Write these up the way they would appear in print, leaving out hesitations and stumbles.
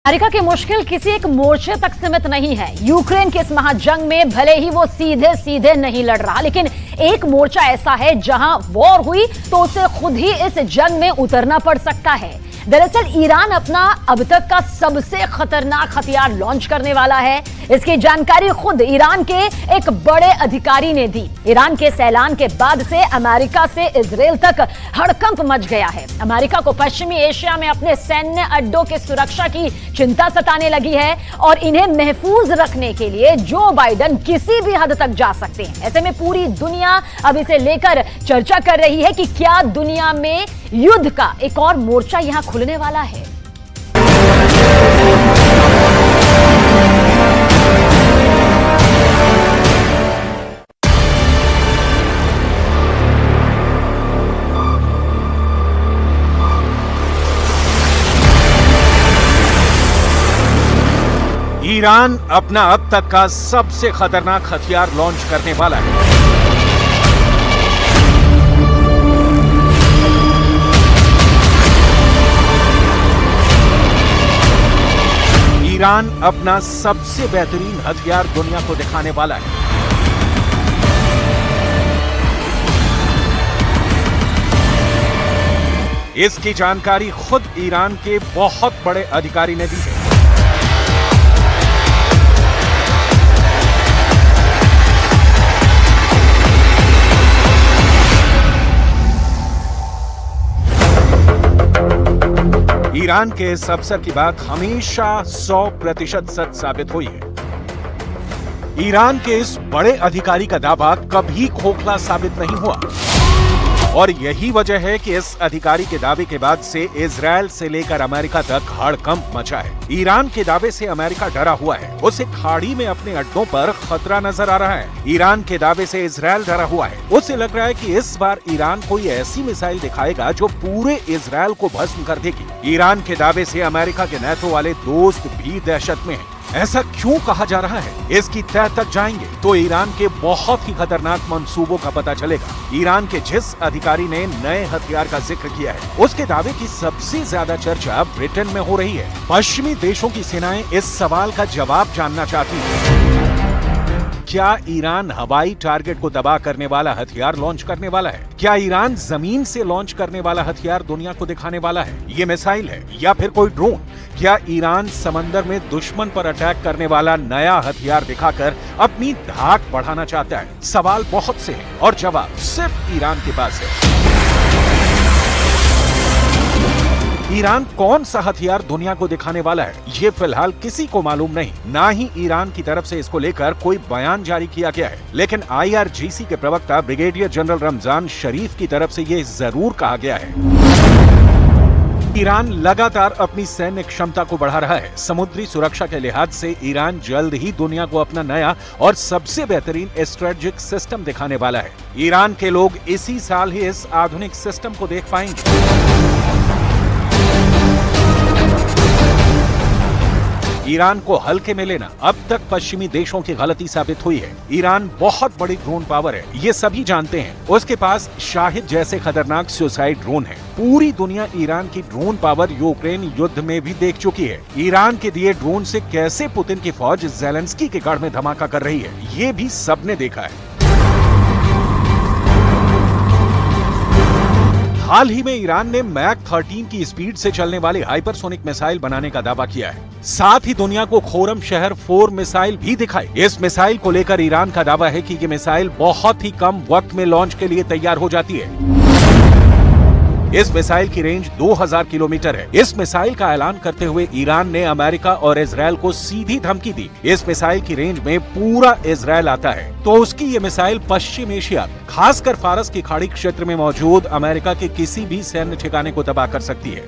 America की मुश्किल किसी एक मोर्चे तक सीमित नहीं है। यूक्रेन के इस महाजंग में भले ही वो सीधे सीधे नहीं लड़ रहा, लेकिन एक मोर्चा ऐसा है जहां वॉर हुई तो उसे खुद ही इस जंग में उतरना पड़ सकता है। दरअसल ईरान अपना अब तक का सबसे खतरनाक हथियार लॉन्च करने वाला है। इसकी जानकारी खुद ईरान के एक बड़े अधिकारी ने दी। ईरान के इस ऐलान के बाद से अमेरिका से इजराइल तक हड़कंप मच गया है। अमेरिका को पश्चिमी एशिया में अपने सैन्य अड्डों की सुरक्षा की चिंता सताने लगी है और इन्हें महफूज रखने के लिए जो बाइडेन किसी भी हद तक जा सकते हैं। ऐसे में पूरी दुनिया अब इसे लेकर चर्चा कर रही है कि क्या दुनिया में युद्ध का एक और मोर्चा यहां खुलने वाला है। ईरान अपना अब तक का सबसे खतरनाक हथियार लॉन्च करने वाला है। ईरान अपना सबसे बेहतरीन हथियार दुनिया को दिखाने वाला है। इसकी जानकारी खुद ईरान के बहुत बड़े अधिकारी ने दी है। ईरान के इस अफसर की बात हमेशा 100% सच साबित हुई है। ईरान के इस बड़े अधिकारी का दावा कभी खोखला साबित नहीं हुआ और यही वजह है कि इस अधिकारी के दावे के बाद से इजराइल से लेकर अमेरिका तक हड़कंप मचा है। ईरान के दावे से अमेरिका डरा हुआ है, उसे खाड़ी में अपने अड्डों पर खतरा नजर आ रहा है। ईरान के दावे से इजराइल डरा हुआ है, उसे लग रहा है कि इस बार ईरान कोई ऐसी मिसाइल दिखाएगा जो पूरे इजराइल को भस्म कर देगी। ईरान के दावे से अमेरिका के नेटो वाले दोस्त भी दहशत में हैं। ऐसा क्यों कहा जा रहा है, इसकी तह तक जाएंगे तो ईरान के बहुत ही खतरनाक मंसूबों का पता चलेगा। ईरान के जिस अधिकारी ने नए हथियार का जिक्र किया है, उसके दावे की सबसे ज्यादा चर्चा ब्रिटेन में हो रही है। पश्चिमी देशों की सेनाएं इस सवाल का जवाब जानना चाहती हैं। क्या ईरान हवाई टारगेट को तबाह करने वाला हथियार लॉन्च करने वाला है? क्या ईरान जमीन से लॉन्च करने वाला हथियार दुनिया को दिखाने वाला है? ये मिसाइल है या फिर कोई ड्रोन? क्या ईरान समंदर में दुश्मन पर अटैक करने वाला नया हथियार दिखाकर अपनी धाक बढ़ाना चाहता है? सवाल बहुत से हैं और जवाब सिर्फ ईरान के पास है। ईरान कौन सा हथियार दुनिया को दिखाने वाला है, ये फिलहाल किसी को मालूम नहीं। ना ही ईरान की तरफ से इसको लेकर कोई बयान जारी किया गया है, लेकिन IRGC के प्रवक्ता ब्रिगेडियर जनरल रमजान शरीफ की तरफ से ये जरूर कहा गया है। ईरान लगातार अपनी सैन्य क्षमता को बढ़ा रहा है। समुद्री सुरक्षा के लिहाज से ईरान जल्द ही दुनिया को अपना नया और सबसे बेहतरीन स्ट्रेटेजिक सिस्टम दिखाने वाला है। ईरान के लोग इसी साल ही इस आधुनिक सिस्टम को देख पाएंगे। ईरान को हल्के में लेना अब तक पश्चिमी देशों की गलती साबित हुई है। ईरान बहुत बड़ी ड्रोन पावर है, ये सभी जानते हैं। उसके पास शाहिद जैसे खतरनाक सुसाइड ड्रोन है। पूरी दुनिया ईरान की ड्रोन पावर यूक्रेन युद्ध में भी देख चुकी है। ईरान के दिए ड्रोन से कैसे पुतिन की फौज ज़ेलेंस्की के गढ़ में धमाका कर रही है, ये भी सबने देखा है। हाल ही में ईरान ने मैक 13 की स्पीड से चलने वाली हाइपरसोनिक मिसाइल बनाने का दावा किया है। साथ ही दुनिया को खोरम शहर 4 मिसाइल भी दिखाई। इस मिसाइल को लेकर ईरान का दावा है कि ये मिसाइल बहुत ही कम वक्त में लॉन्च के लिए तैयार हो जाती है। इस मिसाइल की रेंज 2000 किलोमीटर है। इस मिसाइल का ऐलान करते हुए ईरान ने अमेरिका और इजराइल को सीधी धमकी दी। इस मिसाइल की रेंज में पूरा इजराइल आता है, तो उसकी ये मिसाइल पश्चिम एशिया, खासकर फारस की खाड़ी क्षेत्र में मौजूद अमेरिका के किसी भी सैन्य ठिकाने को तबाह कर सकती है।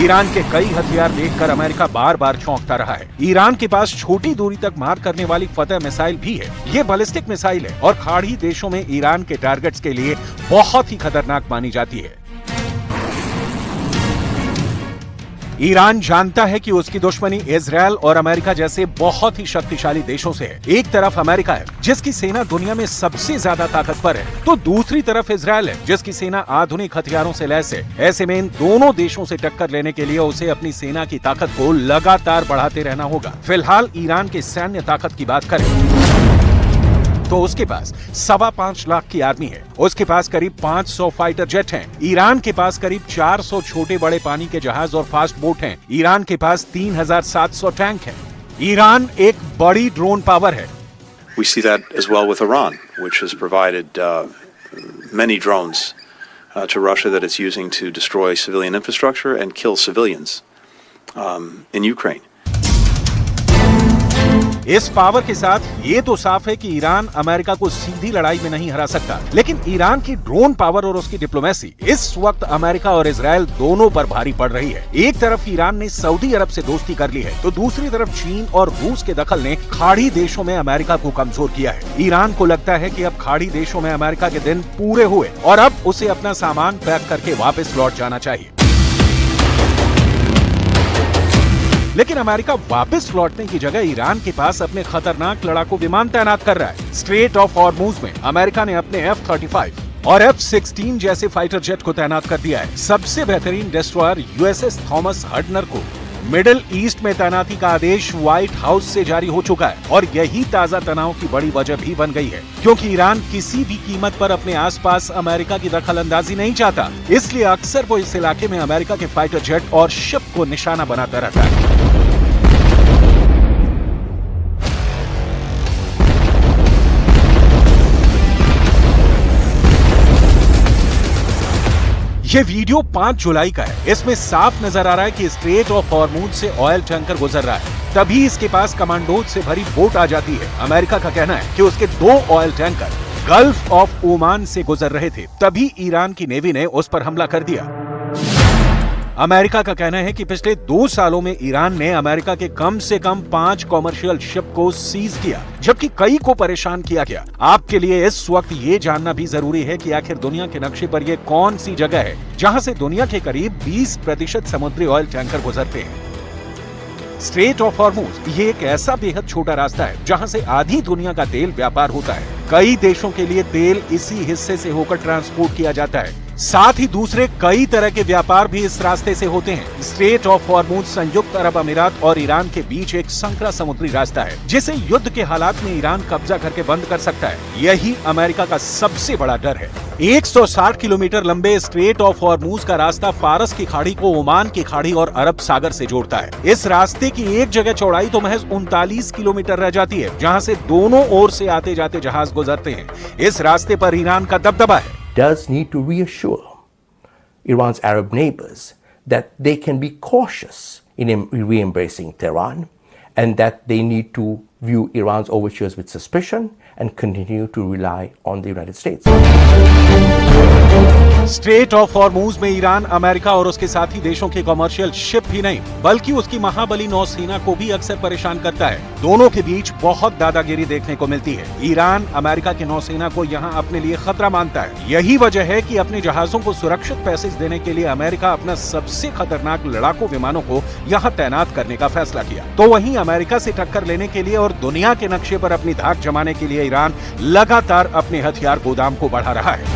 ईरान के कई हथियार देखकर अमेरिका बार बार चौंकता रहा है। ईरान के पास छोटी दूरी तक मार करने वाली फतह मिसाइल भी है। ये बैलिस्टिक मिसाइल है और खाड़ी देशों में ईरान के टारगेट्स के लिए बहुत ही खतरनाक मानी जाती है। ईरान जानता है कि उसकी दुश्मनी इजराइल और अमेरिका जैसे बहुत ही शक्तिशाली देशों से है। एक तरफ अमेरिका है जिसकी सेना दुनिया में सबसे ज्यादा ताकतवर है, तो दूसरी तरफ इजराइल है जिसकी सेना आधुनिक हथियारों से लैस है। ऐसे में इन दोनों देशों से टक्कर लेने के लिए उसे अपनी सेना की ताकत को लगातार बढ़ाते रहना होगा। फिलहाल ईरान की सैन्य ताकत की बात करें तो उसके पास 5.25 लाख की आर्मी है, उसके पास करीब 500 फाइटर जेट हैं, ईरान के पास करीब 400 छोटे बड़े पानी के जहाज और फास्ट बोट हैं, ईरान के पास 3700 टैंक हैं। ईरान एक बड़ी ड्रोन पावर है। We see that as well with Iran, which has provided many drones to Russia that it's using to destroy civilian infrastructure and kill civilians in Ukraine. इस power के साथ ये तो साफ है कि ईरान अमेरिका को सीधी लड़ाई में नहीं हरा सकता, लेकिन ईरान की ड्रोन पावर और उसकी डिप्लोमेसी इस वक्त अमेरिका और इजराइल दोनों पर भारी पड़ रही है। एक तरफ ईरान ने सऊदी अरब से दोस्ती कर ली है, तो दूसरी तरफ चीन और रूस के दखल ने खाड़ी देशों में अमेरिका को कमजोर किया है। ईरान को लगता है कि अब खाड़ी देशों में अमेरिका के दिन पूरे हुए और अब उसे अपना सामान पैक करके वापस लौट जाना चाहिए। लेकिन अमेरिका वापस लौटने की जगह ईरान के पास अपने खतरनाक लड़ाकू विमान तैनात कर रहा है। स्ट्रेट ऑफ हॉर्मूज में अमेरिका ने अपने F-35 और F-16 जैसे फाइटर जेट को तैनात कर दिया है। सबसे बेहतरीन डेस्ट्रॉयर USS थॉमस हडनर को मिडिल ईस्ट में तैनाती का आदेश व्हाइट हाउस से जारी हो चुका है और यही ताजा तनाव की बड़ी वजह भी बन गई है, क्योंकि ईरान किसी भी कीमत पर अपने आसपास अमेरिका की दखल अंदाजी नहीं चाहता। इसलिए अक्सर वो इस इलाके में अमेरिका के फाइटर जेट और शिप को निशाना बनाता रहता है। ये वीडियो 5 जुलाई का है। इसमें साफ नजर आ रहा है कि स्ट्रेट ऑफ हॉर्मूज से ऑयल टैंकर गुजर रहा है, तभी इसके पास कमांडोज से भरी बोट आ जाती है। अमेरिका का कहना है कि उसके 2 oil tanker gulf of Oman से गुजर रहे थे, तभी ईरान की नेवी ने उस पर हमला कर दिया। अमेरिका का कहना है कि पिछले 2 सालों में ईरान ने अमेरिका के कम से कम 5 कॉमर्शियल शिप को सीज किया, जबकि कई को परेशान किया गया। आपके लिए इस वक्त ये जानना भी जरूरी है कि आखिर दुनिया के नक्शे पर ये कौन सी जगह है जहां से दुनिया के करीब 20% समुद्री ऑयल टैंकर गुजरते हैं। स्ट्रेट ऑफ हॉर्मूज ये एक ऐसा बेहद छोटा रास्ता है जहां से आधी दुनिया का तेल व्यापार होता है। कई देशों के लिए तेल इसी हिस्से से होकर ट्रांसपोर्ट किया जाता है। साथ ही दूसरे कई तरह के व्यापार भी इस रास्ते से होते हैं। स्ट्रेट ऑफ हॉर्मूज संयुक्त अरब अमीरात और ईरान के बीच एक संकरा समुद्री रास्ता है, जिसे युद्ध के हालात में ईरान कब्जा करके बंद कर सकता है। यही अमेरिका का सबसे बड़ा डर है। 160 किलोमीटर लंबे स्ट्रेट ऑफ हॉर्मूज का रास्ता फारस की खाड़ी को ओमान की खाड़ी और अरब सागर से जोड़ता है। इस रास्ते की एक जगह चौड़ाई तो महज 39 किलोमीटर रह जाती है, जहां से दोनों ओर से आते जाते जहाज गुजरते हैं। इस रास्ते पर ईरान का दबदबा है। Does need to reassure Iran's Arab neighbors that they can be cautious in re-embracing Tehran and that they need to view Iran's overtures with suspicion and continue to rely on the United States. Straight of Hormuz में Iran America और उसके साथी देशों के commercial ship ही नहीं बल्कि उसकी महाबली नौसेना को भी अक्सर परेशान करता है। दोनों के बीच बहुत दादागिरी देखने को मिलती है। ईरान अमेरिका की नौसेना को यहाँ अपने लिए खतरा मानता है। यही वजह है कि अपने जहाजों को सुरक्षित पैसेज देने के लिए अमेरिका अपना सबसे खतरनाक लड़ाकू विमानों को यहाँ तैनात करने का फैसला किया। तो वहीं अमेरिका से टक्कर लेने के लिए और दुनिया के नक्शे पर अपनी धाक जमाने के लिए ईरान लगातार अपने हथियार गोदाम को बढ़ा रहा है।